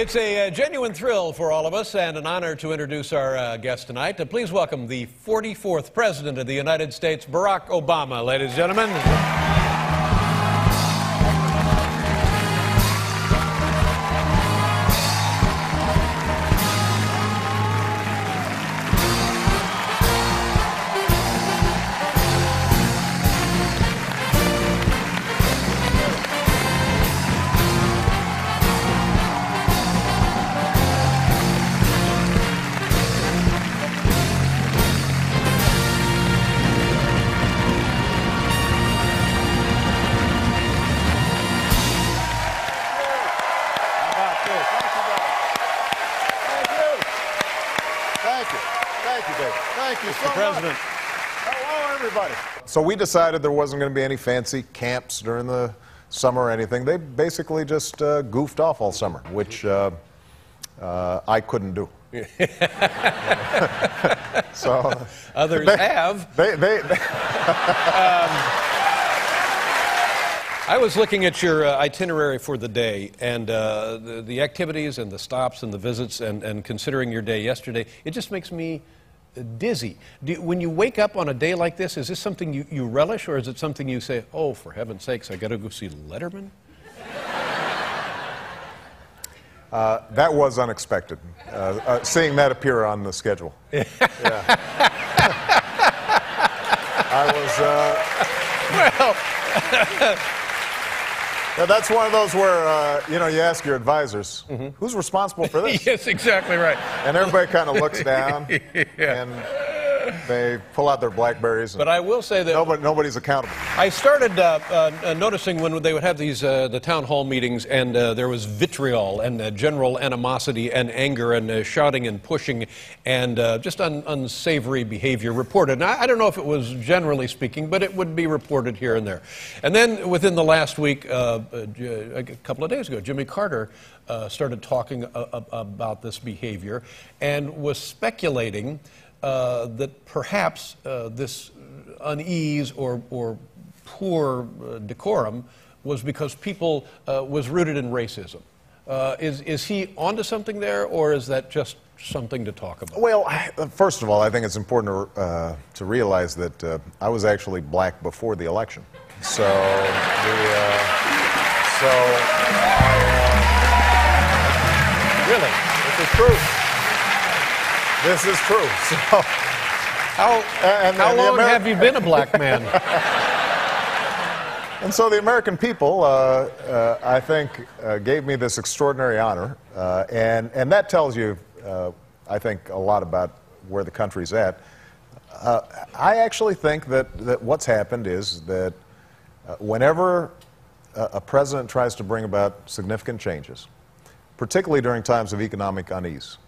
It's a genuine thrill for all of us and an honor to introduce our guest tonight. Please welcome the 44th President of the United States, Barack Obama, ladies and gentlemen. Thank you so Mr. President. Hello, everybody. So we decided there wasn't going to be any fancy camps during the summer or anything. They basically just goofed off all summer, which I couldn't do. So others have. I was looking at your itinerary for the day, and the activities and the stops and the visits, and considering your day yesterday, it just makes me dizzy. When you wake up on a day like this, is this something you relish, or is it something you say, oh, for heaven's sakes, I got to go see Letterman? That was unexpected, seeing that appear on the schedule. Yeah. I was... Yeah, that's one of those where, you ask your advisors, who's responsible for this? Yes, exactly right. And everybody kind of looks down, and they pull out their BlackBerries. But I will say that nobody's accountable. I started noticing when they would have these the town hall meetings, and there was vitriol and general animosity and anger and shouting and pushing and just unsavory behavior reported. Now, I don't know if it was generally speaking, but it would be reported here and there. And then within the last week, a couple of days ago, Jimmy Carter started talking about this behavior and was speculating that perhaps this unease or poor decorum was because people was rooted in racism. Is he onto something there, or is that just something to talk about? Well, first of all, I think it's important to realize that I was actually black before the election. So, really, this is true. This is true. So, how long have you been a black man? And so the American people, I think, gave me this extraordinary honor, and that tells you, I think, a lot about where the country's at. I actually think that what's happened is that whenever a president tries to bring about significant changes, particularly during times of economic unease,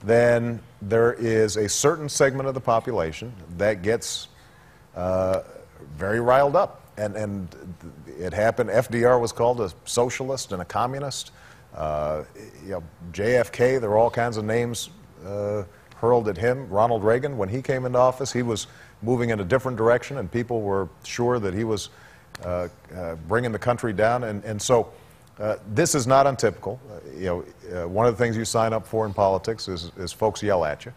then there is a certain segment of the population that gets very riled up. And it happened. FDR was called a socialist and a communist. JFK, there were all kinds of names hurled at him. Ronald Reagan, when he came into office, he was moving in a different direction, and people were sure that he was bringing the country down. And so this is not untypical. One of the things you sign up for in politics is folks yell at you.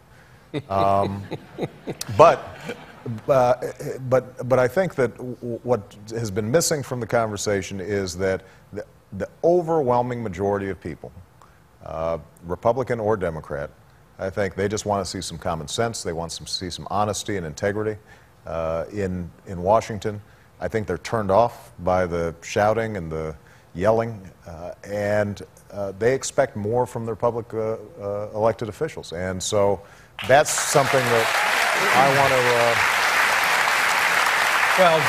But I think that what has been missing from the conversation is that the overwhelming majority of people, Republican or Democrat, I think they just want to see some common sense. They want to see some honesty and integrity in Washington. I think they're turned off by the shouting and the yelling, and they expect more from their public elected officials. And so that's something that I want to... Well,